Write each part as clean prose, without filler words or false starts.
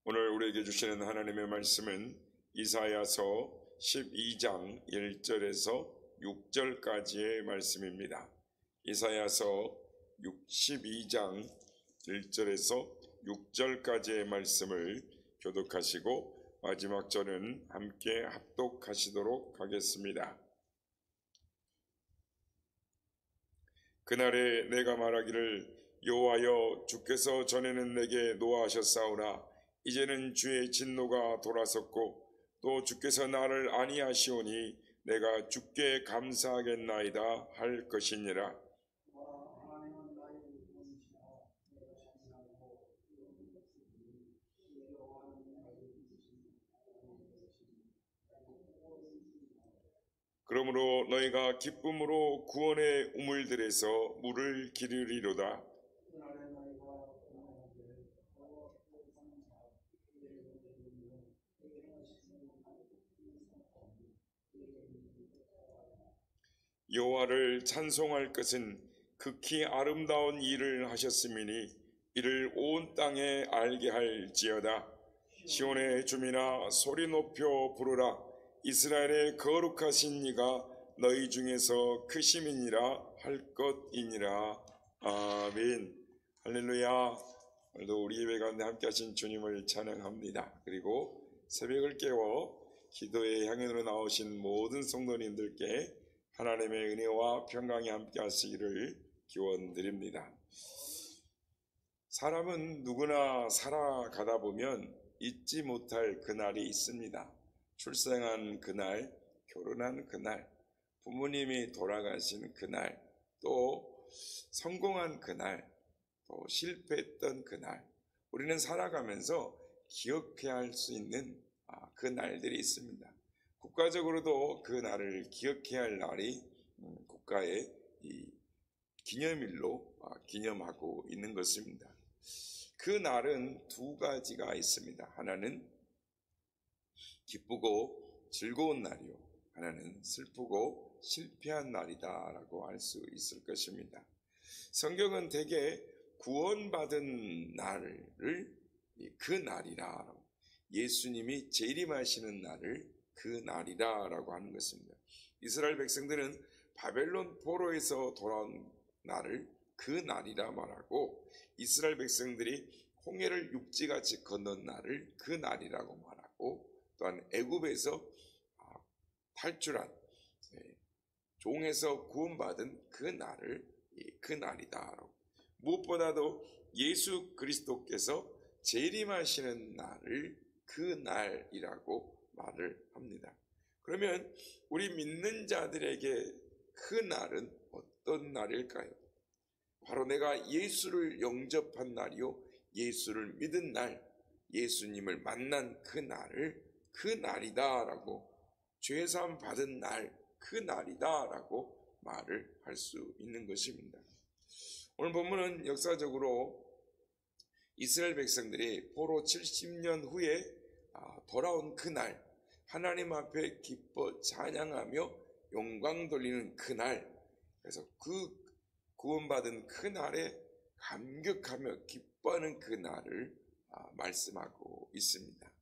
오늘 우리에게 주시는 하나님의 말씀은 이사야서 12장 1절에서 6절까지의 말씀입니다. 이사야서 12장 1절에서 6절까지의 말씀을 교독하시고 마지막 절은 함께 합독하시도록 하겠습니다. 그날에 내가 말하기를 여호와여 주께서 전에는 내게 노하셨사오나 이제는 주의 진노가 돌아섰고 또 주께서 나를 아니하시오니 내가 주께 감사하겠나이다 할 것이니라. 그러므로 너희가 기쁨으로 구원의 우물들에서 물을 기르리로다. 여호와를 찬송할 것은 극히 아름다운 일을 하셨음이니 이를 온 땅에 알게 할지어다. 시온의 주민아 소리 높여 부르라. 이스라엘의 거룩하신 이가 너희 중에서 크심이니라 할 것이니라. 아멘. 할렐루야. 오늘도 우리 예배 가운데 함께 하신 주님을 찬양합니다. 그리고 새벽을 깨워 기도의 향연으로 나오신 모든 성도님들께 하나님의 은혜와 평강이 함께 하시기를 기원드립니다. 사람은 누구나 살아가다 보면 잊지 못할 그날이 있습니다. 출생한 그날, 결혼한 그날, 부모님이 돌아가신 그날, 또 성공한 그날, 또 실패했던 그날, 우리는 살아가면서 기억해야 할 수 있는 그 날들이 있습니다. 국가적으로도 그 날을 기억해야 할 날이 국가의 이 기념일로 기념하고 있는 것입니다. 그 날은 두 가지가 있습니다. 하나는 기쁘고 즐거운 날이요, 하나는 슬프고 실패한 날이다라고 할 수 있을 것입니다. 성경은 대개 구원받은 날을 그 날이라, 예수님이 재림하시는 날을 그 날이다라고 하는 것입니다. 이스라엘 백성들은 바벨론 포로에서 돌아온 날을 그 날이라 말하고, 이스라엘 백성들이 홍해를 육지같이 건넌 날을 그 날이라고 말하고, 또한 애굽에서 탈출한 종에서 구원받은 그 날을 그 날이다. 무엇보다도 예수 그리스도께서 재림하시는 날을 그 날이라고 말을 합니다. 그러면 우리 믿는 자들에게 그 날은 어떤 날일까요? 바로 내가 예수를 영접한 날이요, 예수를 믿은 날, 예수님을 만난 그 날을 그 날이다라고, 죄사함 받은 날, 그 날이다라고 말을 할 수 있는 것입니다. 오늘 본문은 역사적으로 이스라엘 백성들이 포로 70년 후에 돌아온 그날, 하나님 앞에 기뻐 찬양하며 영광 돌리는 그날, 그래서 그 구원받은 그날에 감격하며 기뻐하는 그날을 말씀하고 있습니다.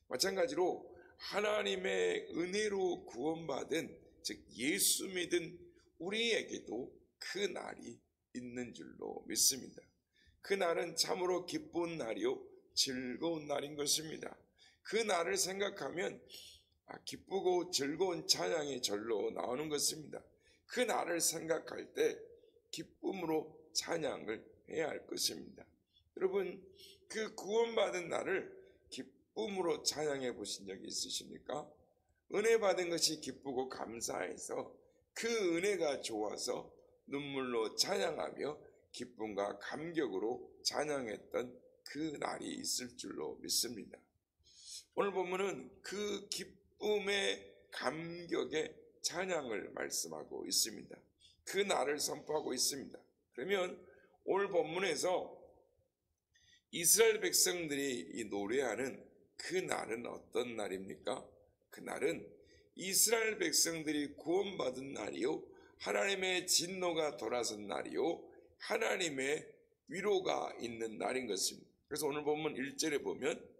마찬가지로 하나님의 은혜로 구원받은, 즉 예수 믿은 우리에게도 그 날이 있는 줄로 믿습니다. 그 날은 참으로 기쁜 날이요, 즐거운 날인 것입니다. 그 날을 생각하면 기쁘고 즐거운 찬양이 절로 나오는 것입니다. 그 날을 생각할 때 기쁨으로 찬양을 해야 할 것입니다. 여러분, 그 구원받은 날을 기쁨으로 찬양해 보신 적이 있으십니까? 은혜 받은 것이 기쁘고 감사해서 그 은혜가 좋아서 눈물로 찬양하며 기쁨과 감격으로 찬양했던 그 날이 있을 줄로 믿습니다. 오늘 본문은 그 기쁨의 감격의 찬양을 말씀하고 있습니다. 그 날을 선포하고 있습니다. 그러면 오늘 본문에서 이스라엘 백성들이 이 노래하는 그 날은 어떤 날입니까? 그 날은 이스라엘 백성들이 구원받은 날이요, 하나님의 진노가 돌아선 날이요, 하나님의 위로가 있는 날인 것입니다. 그래서 오늘 본문 1절에 보면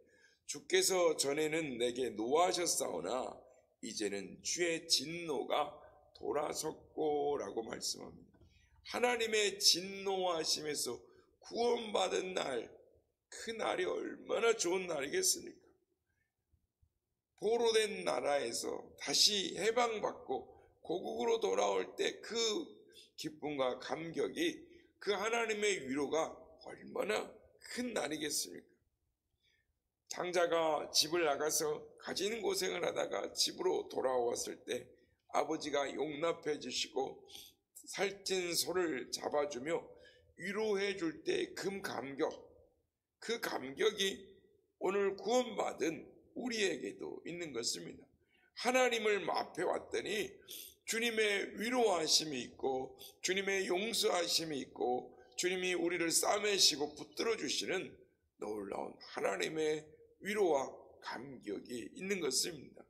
주께서 전에는 내게 노하셨사오나 이제는 주의 진노가 돌아섰고 라고 말씀합니다. 하나님의 진노하심에서 구원받은 날, 그 날이 얼마나 좋은 날이겠습니까? 포로된 나라에서 다시 해방받고 고국으로 돌아올 때 그 기쁨과 감격이, 그 하나님의 위로가 얼마나 큰 날이겠습니까? 장자가 집을 나가서 가진 고생을 하다가 집으로 돌아왔을 때 아버지가 용납해 주시고 살찐 소를 잡아주며 위로해 줄 때 그 감격, 그 감격이 오늘 구원받은 우리에게도 있는 것입니다. 하나님을 앞에 왔더니 주님의 위로하심이 있고 주님의 용서하심이 있고 주님이 우리를 싸매시고 붙들어 주시는 놀라운 하나님의 위로와 감격이 있는 것입니다.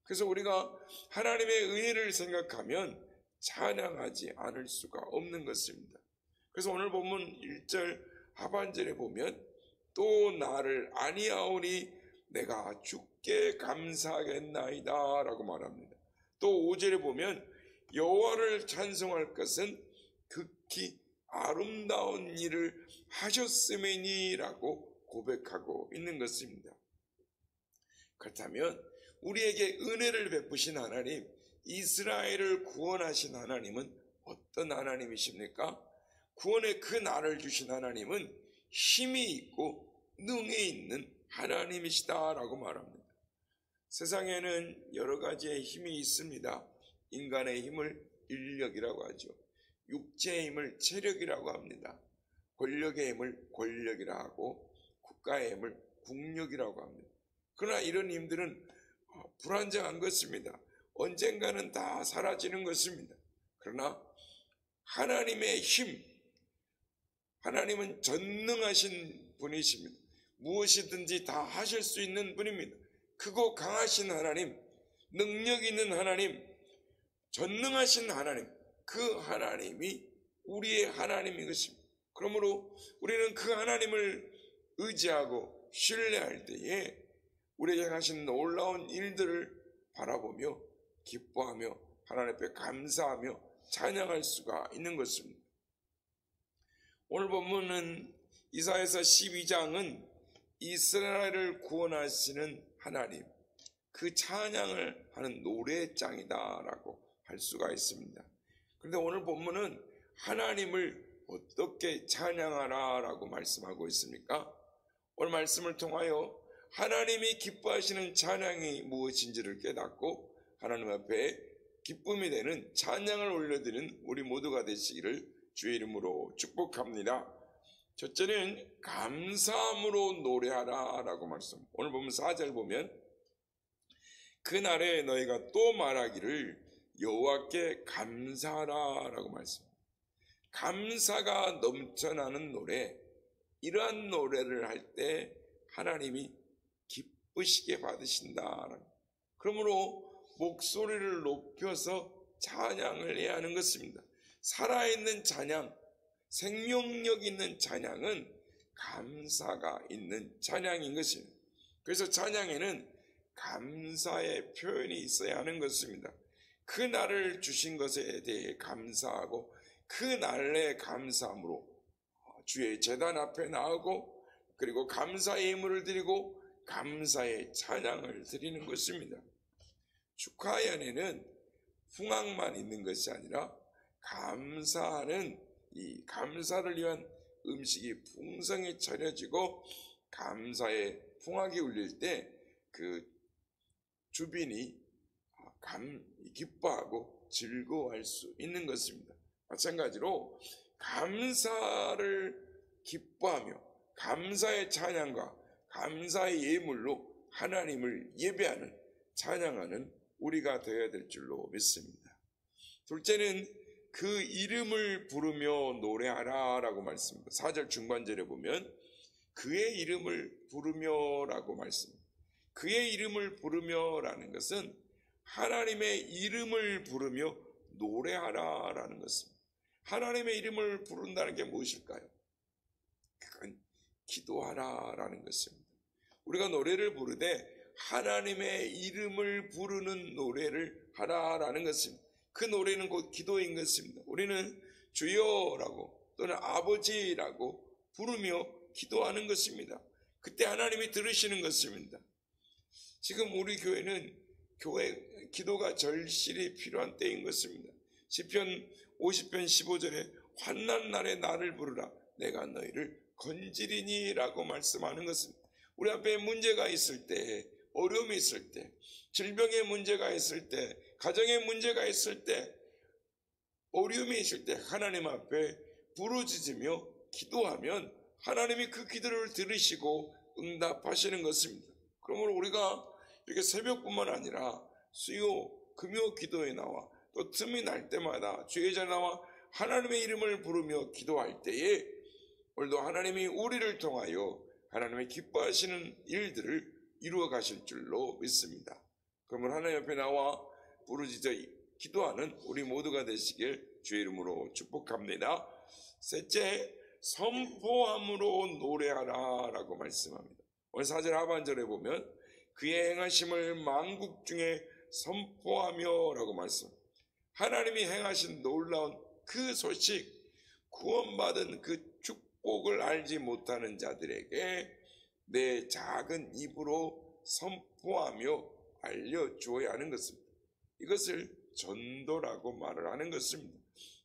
그래서 우리가 하나님의 은혜를 생각하면 찬양하지 않을 수가 없는 것입니다. 그래서 오늘 본문 1절 하반절에 보면 또 나를 아니하오니 내가 주께 감사하겠나이다 라고 말합니다. 또 5절에 보면 여호와를 찬송할 것은 극히 아름다운 일을 하셨음이니 라고 고백하고 있는 것입니다. 그렇다면 우리에게 은혜를 베푸신 하나님, 이스라엘을 구원하신 하나님은 어떤 하나님이십니까? 구원의 그 날을 주신 하나님은 힘이 있고 능이 있는 하나님이시다라고 말합니다. 세상에는 여러 가지의 힘이 있습니다. 인간의 힘을 인력이라고 하죠. 육체의 힘을 체력이라고 합니다. 권력의 힘을 권력이라 하고 국가의 힘을 국력이라고 합니다. 그러나 이런 힘들은 불안정한 것입니다. 언젠가는 다 사라지는 것입니다. 그러나 하나님의 힘, 하나님은 전능하신 분이십니다. 무엇이든지 다 하실 수 있는 분입니다. 크고 강하신 하나님, 능력 있는 하나님, 전능하신 하나님, 그 하나님이 우리의 하나님인 것입니다. 그러므로 우리는 그 하나님을 의지하고 신뢰할 때에 우리에게 하신 놀라운 일들을 바라보며 기뻐하며 하나님 앞에 감사하며 찬양할 수가 있는 것입니다. 오늘 본문은 이사야서 12장은 이스라엘을 구원하시는 하나님, 그 찬양을 하는 노래장이다라고 할 수가 있습니다. 그런데 오늘 본문은 하나님을 어떻게 찬양하라 라고 말씀하고 있습니까? 오늘 말씀을 통하여 하나님이 기뻐하시는 찬양이 무엇인지를 깨닫고 하나님 앞에 기쁨이 되는 찬양을 올려드리는 우리 모두가 되시기를 주의 이름으로 축복합니다. 첫째는 감사함으로 노래하라 라고 말씀. 오늘 보면 4절 보면 그날에 너희가 또 말하기를 여호와께 감사하라 라고 말씀. 감사가 넘쳐나는 노래, 이러한 노래를 할 때 하나님이 기쁘시게 받으신다. 그러므로 목소리를 높여서 찬양을 해야 하는 것입니다. 살아있는 찬양, 생명력 있는 찬양은 감사가 있는 찬양인 것입니다. 그래서 찬양에는 감사의 표현이 있어야 하는 것입니다. 그 날을 주신 것에 대해 감사하고 그 날의 감사함으로 주의 제단 앞에 나오고 그리고 감사의 예물을 드리고 감사의 찬양을 드리는 것입니다. 축하 연회는 풍악만 있는 것이 아니라 감사하는 이 감사를 위한 음식이 풍성히 차려지고 감사의 풍악이 울릴 때 그 주빈이 기뻐하고 즐거워할 수 있는 것입니다. 마찬가지로 감사를 기뻐하며 감사의 찬양과 감사의 예물로 하나님을 예배하는 찬양하는 우리가 되어야 될 줄로 믿습니다. 둘째는 그 이름을 부르며 노래하라 라고 말씀합니다. 4절 중반절에 보면 그의 이름을 부르며 라고 말씀합니다. 그의 이름을 부르며 라는 것은 하나님의 이름을 부르며 노래하라 라는 것입니다. 하나님의 이름을 부른다는 게 무엇일까요? 그건 기도하라 라는 것입니다. 우리가 노래를 부르되 하나님의 이름을 부르는 노래를 하라라는 것입니다. 그 노래는 곧 기도인 것입니다. 우리는 주여라고 또는 아버지라고 부르며 기도하는 것입니다. 그때 하나님이 들으시는 것입니다. 지금 우리 교회는 기도가 절실히 필요한 때인 것입니다. 시편 50편 15절에 환난 날에 나를 부르라 내가 너희를 건지리니 라고 말씀하는 것입니다. 우리 앞에 문제가 있을 때, 어려움이 있을 때, 질병의 문제가 있을 때, 가정의 문제가 있을 때, 어려움이 있을 때 하나님 앞에 부르짖으며 기도하면 하나님이 그 기도를 들으시고 응답하시는 것입니다. 그러므로 우리가 이렇게 새벽뿐만 아니라 수요, 금요 기도에 나와 또 틈이 날 때마다 주의 자리에 나와 하나님의 이름을 부르며 기도할 때에 오늘도 하나님이 우리를 통하여 하나님의 기뻐하시는 일들을 이루어 가실 줄로 믿습니다. 그러면 하나님 앞에 나와 부르짖어 기도하는 우리 모두가 되시길 주의 이름으로 축복합니다. 셋째, 선포함으로 노래하라 라고 말씀합니다. 오늘 4절 하반절에 보면 그의 행하심을 만국 중에 선포하며 라고 말씀합니다. 하나님이 행하신 놀라운 그 소식, 구원받은 그 축복을 알지 못하는 자들에게 내 작은 입으로 선포하며 알려주어야 하는 것입니다. 이것을 전도라고 말을 하는 것입니다.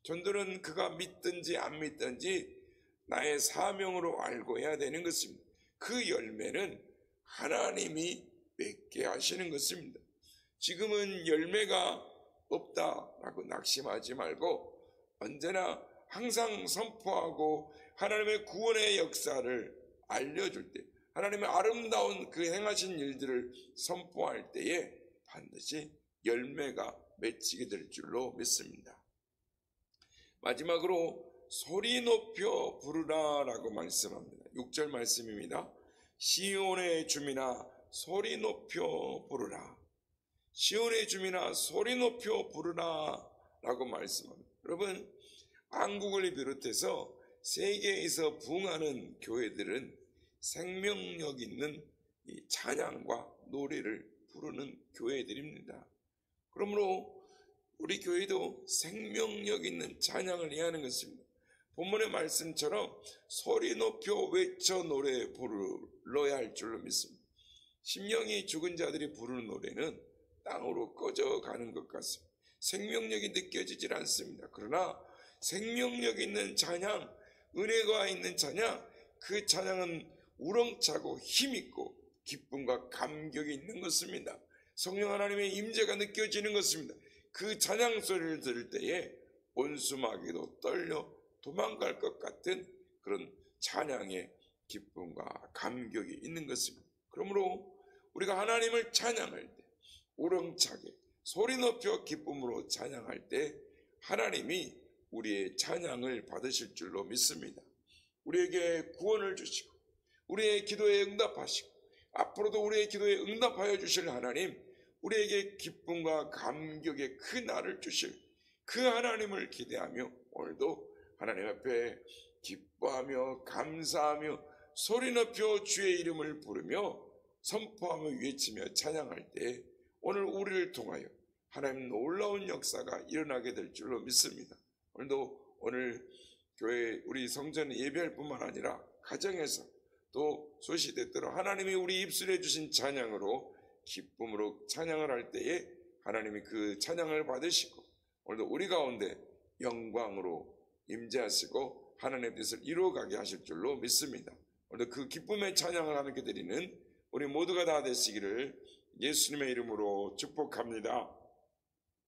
전도는 그가 믿든지 안 믿든지 나의 사명으로 알고 해야 되는 것입니다. 그 열매는 하나님이 맺게 하시는 것입니다. 지금은 열매가 없다라고 낙심하지 말고 언제나 항상 선포하고 하나님의 구원의 역사를 알려줄 때, 하나님의 아름다운 그 행하신 일들을 선포할 때에 반드시 열매가 맺히게 될 줄로 믿습니다. 마지막으로 소리 높여 부르라 라고 말씀합니다. 6절 말씀입니다. 시온의 주민아 소리 높여 부르라. 시온의 주민아 소리 높여 부르라 라고 말씀합니다. 여러분, 한국을 비롯해서 세계에서 부흥하는 교회들은 생명력 있는 이 찬양과 노래를 부르는 교회들입니다. 그러므로 우리 교회도 생명력 있는 찬양을 해야 하는 것입니다. 본문의 말씀처럼 소리 높여 외쳐 노래 불러야 할 줄로 믿습니다. 심령이 죽은 자들이 부르는 노래는 땅으로 꺼져가는 것 같습니다. 생명력이 느껴지질 않습니다. 그러나 생명력 있는 찬양, 은혜가 있는 찬양, 그 찬양은 우렁차고 힘있고 기쁨과 감격이 있는 것입니다. 성령 하나님의 임재가 느껴지는 것입니다. 그 찬양 소리를 들을 때에 온수마귀도 떨려 도망갈 것 같은 그런 찬양의 기쁨과 감격이 있는 것입니다. 그러므로 우리가 하나님을 찬양할 때 우렁차게 소리 높여 기쁨으로 찬양할 때 하나님이 우리의 찬양을 받으실 줄로 믿습니다. 우리에게 구원을 주시고 우리의 기도에 응답하시고 앞으로도 우리의 기도에 응답하여 주실 하나님, 우리에게 기쁨과 감격의 그 날을 주실 그 하나님을 기대하며 오늘도 하나님 앞에 기뻐하며 감사하며 소리 높여 주의 이름을 부르며 선포하며 외치며 찬양할 때 오늘 우리를 통하여 하나님 놀라운 역사가 일어나게 될 줄로 믿습니다. 오늘도 오늘 교회 우리 성전 예배할 뿐만 아니라 가정에서 또 소시대대로 하나님이 우리 입술에 주신 찬양으로 기쁨으로 찬양을 할 때에 하나님이 그 찬양을 받으시고 오늘도 우리 가운데 영광으로 임재하시고 하나님의 뜻을 이루어가게 하실 줄로 믿습니다. 오늘도 그 기쁨의 찬양을 하나님께 드리는 우리 모두가 다 되시기를 예수님의 이름으로 축복합니다.